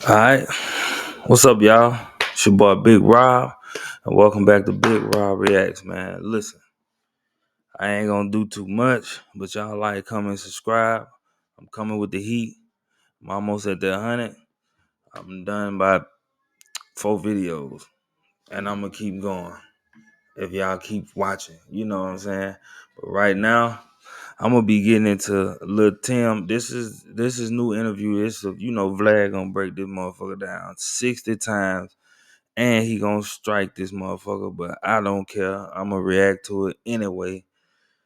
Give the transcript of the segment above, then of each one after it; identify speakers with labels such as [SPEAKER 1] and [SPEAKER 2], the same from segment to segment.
[SPEAKER 1] All right, what's up, y'all? It's your boy Big Rob, and welcome back to Big Rob Reacts, man. Listen, I ain't gonna do too much, but y'all like, comment, subscribe. I'm coming with the heat. I'm almost at the 100. I'm done by 4 videos, and I'm gonna keep going if y'all keep watching. You know what I'm saying? But right now, I'm gonna be getting into Lil Tim. This is new interview. Vlad gonna break this motherfucker down 60 times. And he gonna strike this motherfucker, but I don't care. I'm gonna react to it anyway.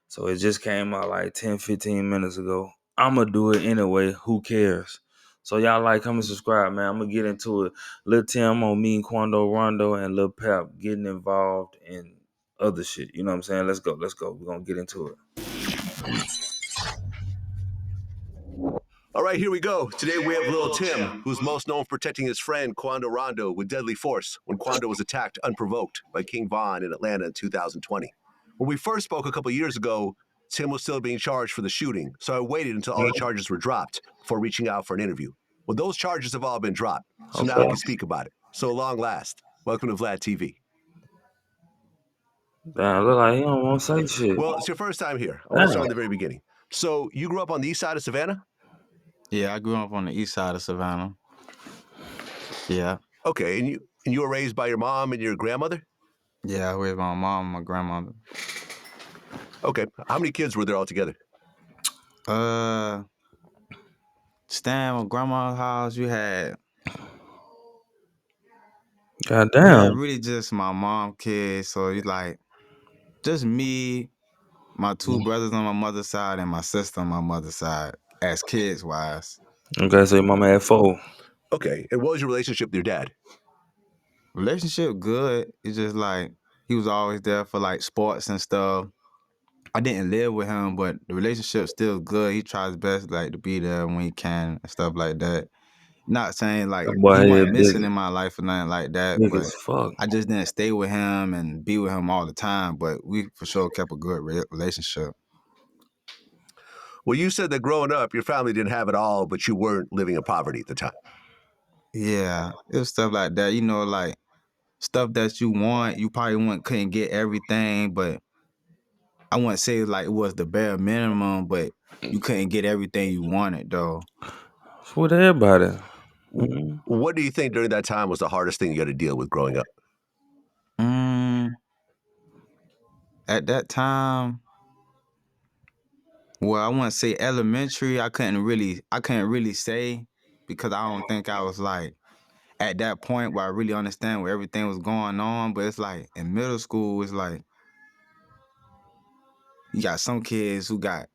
[SPEAKER 1] So it just came out like 10, 15 minutes ago. I'm gonna do it anyway. Who cares? So y'all like, comment, subscribe, man. I'm gonna get into it. Lil Tim on me and Quando Rondo and Lil Pep getting involved in other shit. You know what I'm saying? Let's go. Let's go. We're gonna get into it.
[SPEAKER 2] All right, here we go. Today we have Lil Tim, who's most known for protecting his friend Quando Rondo with deadly force when Quando was attacked unprovoked by King Von in Atlanta in 2020. When we first spoke a couple years ago, Tim was still being charged for the shooting, so I waited until all the charges were dropped before reaching out for an interview. Well, those charges have all been dropped, so now I can speak about it. So long last. Welcome to Vlad TV.
[SPEAKER 1] Damn, look like he don't want to say shit.
[SPEAKER 2] Well, it's your first time here. I want to start in the very beginning. So you grew up on the east side of Savannah?
[SPEAKER 3] Yeah, I grew up on the east side of Savannah. Yeah.
[SPEAKER 2] Okay, and you were raised by your mom and your grandmother?
[SPEAKER 3] Yeah, with my mom and my grandmother.
[SPEAKER 2] Okay. How many kids were there altogether?
[SPEAKER 3] Staying with grandma's house, you had
[SPEAKER 1] Goddamn.
[SPEAKER 3] really just my mom kids. So you like just me, my two brothers on my mother's side, and my sister on my mother's side as kids wise.
[SPEAKER 1] Okay, so your mama had 4.
[SPEAKER 2] Okay. And what was your relationship with your dad?
[SPEAKER 3] Relationship good. It's just like he was always there for like sports and stuff. I didn't live with him, but the relationship's still good. He tries his best like to be there when he can and stuff like that. Not saying like
[SPEAKER 1] That boy
[SPEAKER 3] he
[SPEAKER 1] here
[SPEAKER 3] wasn't
[SPEAKER 1] big,
[SPEAKER 3] missing in my life or nothing like that,
[SPEAKER 1] big
[SPEAKER 3] but
[SPEAKER 1] as fuck.
[SPEAKER 3] I just didn't stay with him and be with him all the time. But we for sure kept a good relationship.
[SPEAKER 2] Well, you said that growing up, your family didn't have it all, but you weren't living in poverty at the time.
[SPEAKER 3] Yeah, it was stuff like that. Like stuff that you want, you probably couldn't get everything, but I wouldn't say like it was the bare minimum, but you couldn't get everything you wanted though.
[SPEAKER 1] It's with everybody. Mm-hmm.
[SPEAKER 2] What do you think during that time was the hardest thing you had to deal with growing up?
[SPEAKER 3] Mm, at that time, well, I wouldn't say elementary. I couldn't really say because I don't think I was like at that point where I really understand where everything was going on. But it's like in middle school, it's like you got some kids who got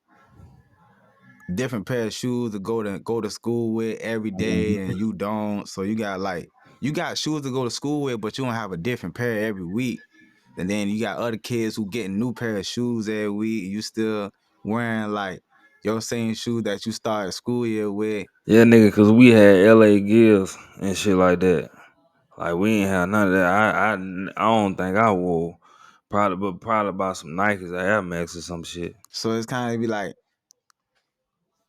[SPEAKER 3] different pair of shoes to go to school with every day, and you don't. So you got shoes to go to school with, but you don't have a different pair every week. And then you got other kids who getting new pair of shoes every week. You still wearing like your same shoe that you started school year with.
[SPEAKER 1] Yeah, nigga, cause we had LA Gills and shit like that. Like we ain't have none of that. I don't think I wore probably about some Nikes or Air Max or some shit.
[SPEAKER 3] So it's kind of be like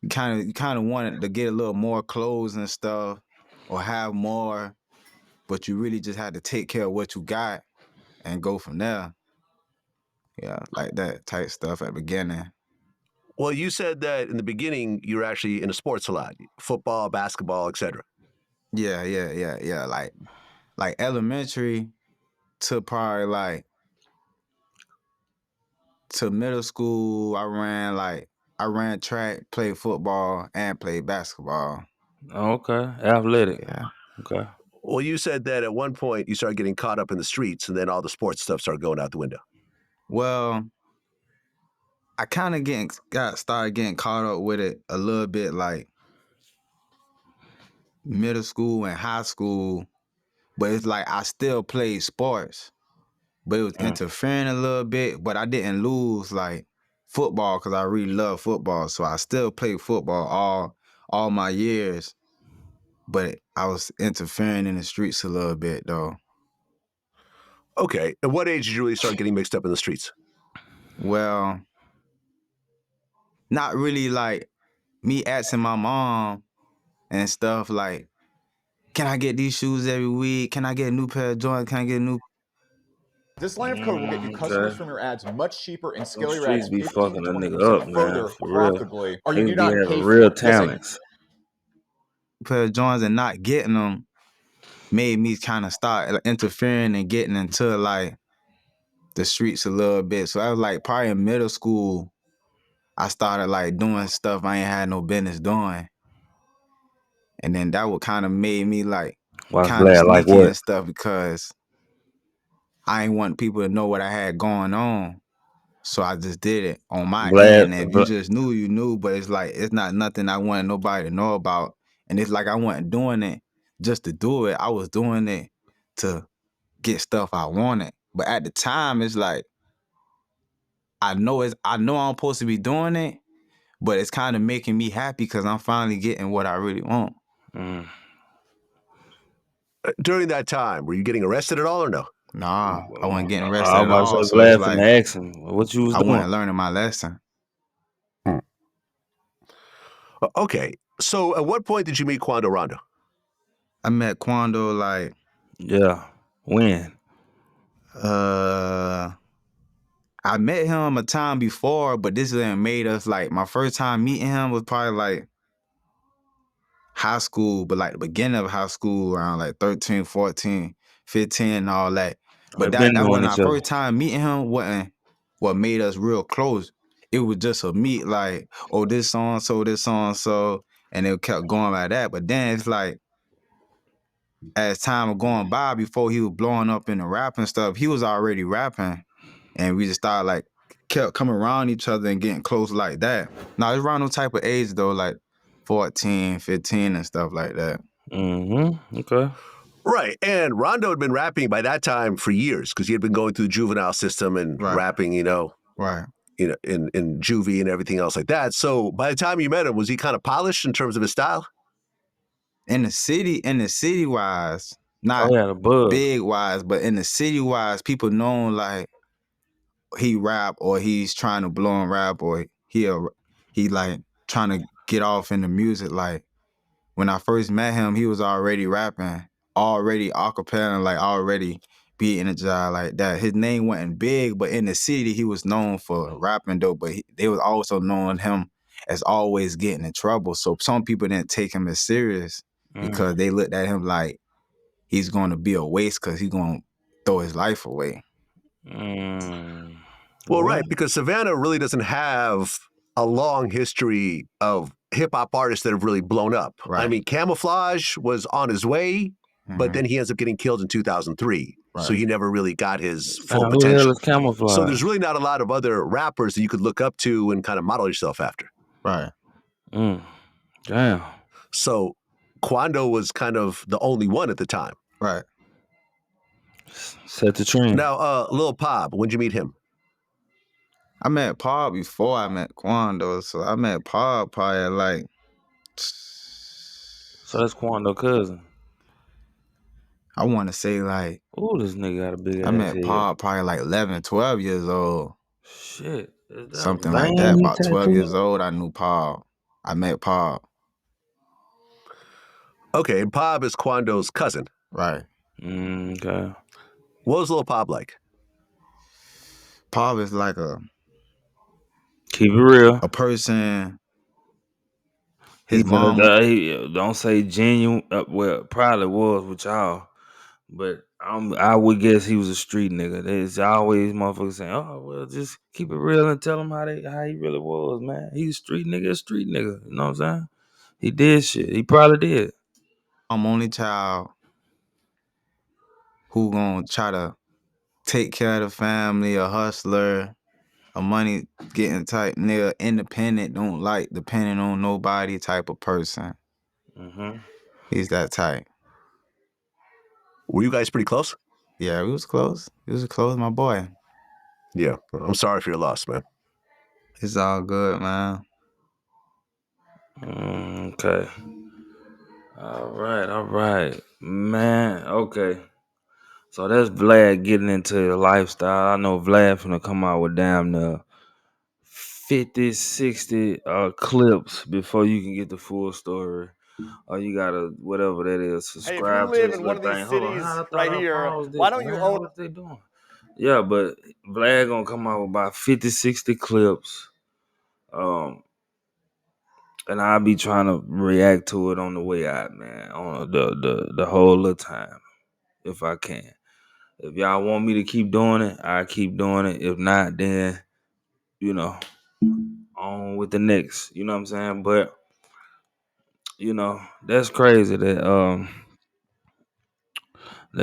[SPEAKER 3] you kind of wanted to get a little more clothes and stuff or have more, but you really just had to take care of what you got and go from there. Yeah, like that type stuff at the beginning.
[SPEAKER 2] Well, you said that in the beginning you were actually into sports a lot, football, basketball, etc.
[SPEAKER 3] Yeah. Like elementary to probably like to middle school, I ran track, played football, and played basketball.
[SPEAKER 1] Oh, okay, athletic.
[SPEAKER 3] Yeah.
[SPEAKER 1] Okay.
[SPEAKER 2] Well, you said that at one point you started getting caught up in the streets, and then all the sports stuff started going out the window.
[SPEAKER 3] Well, I kind of started getting caught up with it a little bit like middle school and high school, but it's like I still played sports, but it was interfering a little bit, but I didn't lose like football because I really love football. So I still played football all my years, but I was interfering in the streets a little bit though.
[SPEAKER 2] Okay. At what age did you really start getting mixed up in the streets?
[SPEAKER 3] Well, not really like me asking my mom and stuff like, can I get these shoes every week? Can I get a new pair of Jordans? Can I get a new?
[SPEAKER 4] This line of code will get you customers
[SPEAKER 1] Okay.
[SPEAKER 4] from your ads much cheaper and
[SPEAKER 1] Them
[SPEAKER 4] scale your
[SPEAKER 1] streets
[SPEAKER 4] ads
[SPEAKER 1] be
[SPEAKER 4] 15 to
[SPEAKER 1] fucking a nigga
[SPEAKER 4] 20%
[SPEAKER 1] up, man.
[SPEAKER 4] further
[SPEAKER 1] For real.
[SPEAKER 4] profitably, or you do
[SPEAKER 1] Niggas be
[SPEAKER 4] not
[SPEAKER 1] having
[SPEAKER 4] pay
[SPEAKER 1] real
[SPEAKER 4] for it. Listen,
[SPEAKER 1] talents.
[SPEAKER 3] Pair of Jordans and not getting them made me kind of start interfering and getting into like the streets a little bit. So I was like probably in middle school, I started like doing stuff I ain't had no business doing. And then that would kind of made me like
[SPEAKER 1] Watch
[SPEAKER 3] kind of
[SPEAKER 1] Vlad like
[SPEAKER 3] sneaky and
[SPEAKER 1] what?
[SPEAKER 3] stuff because I ain't want people to know what I had going on. So I just did it on my end. And if you just knew, you knew. But it's like, it's not nothing I wanted nobody to know about. And it's like I wasn't doing it just to do it. I was doing it to get stuff I wanted. But at the time, it's like, I know I'm supposed to be doing it, but it's kind of making me happy because I'm finally getting what I really want.
[SPEAKER 1] Mm.
[SPEAKER 2] During that time, were you getting arrested at all or no?
[SPEAKER 3] Nah, I wasn't getting
[SPEAKER 1] I
[SPEAKER 3] arrested
[SPEAKER 1] was
[SPEAKER 3] at
[SPEAKER 1] about
[SPEAKER 3] all.
[SPEAKER 1] to say
[SPEAKER 3] So it's
[SPEAKER 1] Vlad
[SPEAKER 3] like
[SPEAKER 1] finna ask him what you was
[SPEAKER 3] I
[SPEAKER 1] doing.
[SPEAKER 3] wasn't learning my lesson.
[SPEAKER 2] Okay. So at what point did you meet Quando Rondo?
[SPEAKER 3] I met Quando like
[SPEAKER 1] Yeah. When?
[SPEAKER 3] I met him a time before, but this didn't made us like my first time meeting him was probably like high school, but like the beginning of high school around like 13, 14, 15 and all that. But
[SPEAKER 1] I've been
[SPEAKER 3] that
[SPEAKER 1] knowing
[SPEAKER 3] when
[SPEAKER 1] each
[SPEAKER 3] our
[SPEAKER 1] other.
[SPEAKER 3] first time meeting him wasn't what made us real close. It was just a meet like, oh, this so-and-so, this so-and-so, and it kept going like that. But then it's like as time was going by, before he was blowing up in the rapping stuff, he was already rapping. And we just started like kept coming around each other and getting close like that. Now it's around no type of age though, like 14, 15 and stuff like that.
[SPEAKER 1] Mm-hmm. Okay.
[SPEAKER 2] Right. And Rondo had been rapping by that time for years because he had been going through the juvenile system and
[SPEAKER 3] Right.
[SPEAKER 2] rapping,
[SPEAKER 3] Right.
[SPEAKER 2] In juvie and everything else like that. So by the time you met him, was he kind of polished in terms of his style?
[SPEAKER 3] In the city wise, not
[SPEAKER 1] Oh yeah, the buzz.
[SPEAKER 3] big wise, but in the city wise, people know like he rap or he's trying to blow and rap or he like trying to get off in the music. Like when I first met him, he was already rapping, already acapella, like already beating a job like that. His name wasn't big, but in the city, he was known for rapping though, but they was also knowing him as always getting in trouble. So some people didn't take him as serious because they looked at him like he's going to be a waste because he's going to throw his life away.
[SPEAKER 2] Well, right, because Savannah really doesn't have a long history of hip-hop artists that have really blown up.
[SPEAKER 3] Right.
[SPEAKER 2] I mean, Camouflage was on his way, but then he ends up getting killed in 2003.
[SPEAKER 3] Right.
[SPEAKER 2] So he never really got his full
[SPEAKER 1] Who the hell
[SPEAKER 2] potential.
[SPEAKER 1] is Camouflage?
[SPEAKER 2] So there's really not a lot of other rappers that you could look up to and kind of model yourself after.
[SPEAKER 3] Right.
[SPEAKER 1] Damn.
[SPEAKER 2] So Quando was kind of the only one at the time.
[SPEAKER 3] Right.
[SPEAKER 1] Set the trend.
[SPEAKER 2] Now, Lil Pop, when'd you meet him?
[SPEAKER 3] I met Paul before I met Quando, so I met Paul probably like.
[SPEAKER 1] So that's Quando cousin.
[SPEAKER 3] I want to say like.
[SPEAKER 1] Oh, this nigga got a big ass
[SPEAKER 3] I met
[SPEAKER 1] head.
[SPEAKER 3] Paul probably like 11, 12 years old.
[SPEAKER 1] Shit. Is that
[SPEAKER 3] Something
[SPEAKER 1] a
[SPEAKER 3] like
[SPEAKER 1] vein
[SPEAKER 3] that.
[SPEAKER 1] he
[SPEAKER 3] About 12
[SPEAKER 1] tattooed?
[SPEAKER 3] years old, I knew Paul. I met Paul.
[SPEAKER 2] Okay, and Pop is Quando's cousin.
[SPEAKER 3] Right.
[SPEAKER 1] Okay.
[SPEAKER 2] What was Lil Pop like?
[SPEAKER 3] Paul is like a.
[SPEAKER 1] Keep it real.
[SPEAKER 3] A person. His
[SPEAKER 1] He
[SPEAKER 3] mama.
[SPEAKER 1] Don't say genuine. Well, probably was with y'all, but I would guess he was a street nigga. There's always motherfuckers saying, "Oh, well, just keep it real and tell him how he really was, man. He's a street nigga. You know what I'm saying? He did shit. He probably did.
[SPEAKER 3] I'm only child who gonna try to take care of the family, a hustler, a money getting tight nigga, independent, don't like depending on nobody type of person. He's that type.
[SPEAKER 2] Were you guys pretty close?
[SPEAKER 3] Yeah, we was close. He was close, my boy.
[SPEAKER 2] Yeah, I'm sorry for your loss, man.
[SPEAKER 3] It's all good, man.
[SPEAKER 1] Okay. All right, man. Okay. So that's Vlad getting into the lifestyle. I know Vlad finna come out with damn near 50, 60 clips before you can get the full story. or you gotta whatever that is,
[SPEAKER 4] Hey, if you
[SPEAKER 1] subscribe to
[SPEAKER 4] live
[SPEAKER 1] this
[SPEAKER 4] in one
[SPEAKER 1] little
[SPEAKER 4] of these
[SPEAKER 1] thing. Hold on,
[SPEAKER 4] cities
[SPEAKER 1] I thought
[SPEAKER 4] right
[SPEAKER 1] I
[SPEAKER 4] here,
[SPEAKER 1] paused
[SPEAKER 4] why
[SPEAKER 1] this,
[SPEAKER 4] don't you
[SPEAKER 1] man.
[SPEAKER 4] own?
[SPEAKER 1] What they doing? Yeah, but Vlad gonna come out with about 50, 60 clips. And I'll be trying to react to it on the way out, man. On the whole little time, if I can. If y'all want me to keep doing it, I keep doing it. If not, then you know, on with the next. You know what I'm saying? But you know, that's crazy that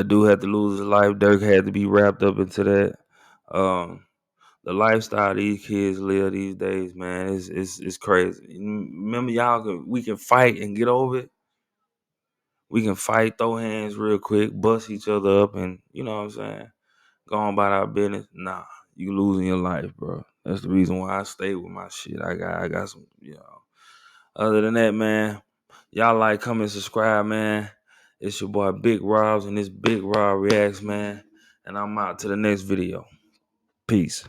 [SPEAKER 1] dude had to lose his life. Dirk had to be wrapped up into that. The lifestyle these kids live these days, man, is crazy. Remember, we can fight and get over it. We can fight, throw hands real quick, bust each other up, and you know what I'm saying, go on about our business. Nah, you losing your life, bro. That's the reason why I stay with my shit. I got some, you know. Other than that, man, y'all like, comment, subscribe, man. It's your boy Big Robs, and this Big Rob Reacts, man. And I'm out to the next video. Peace.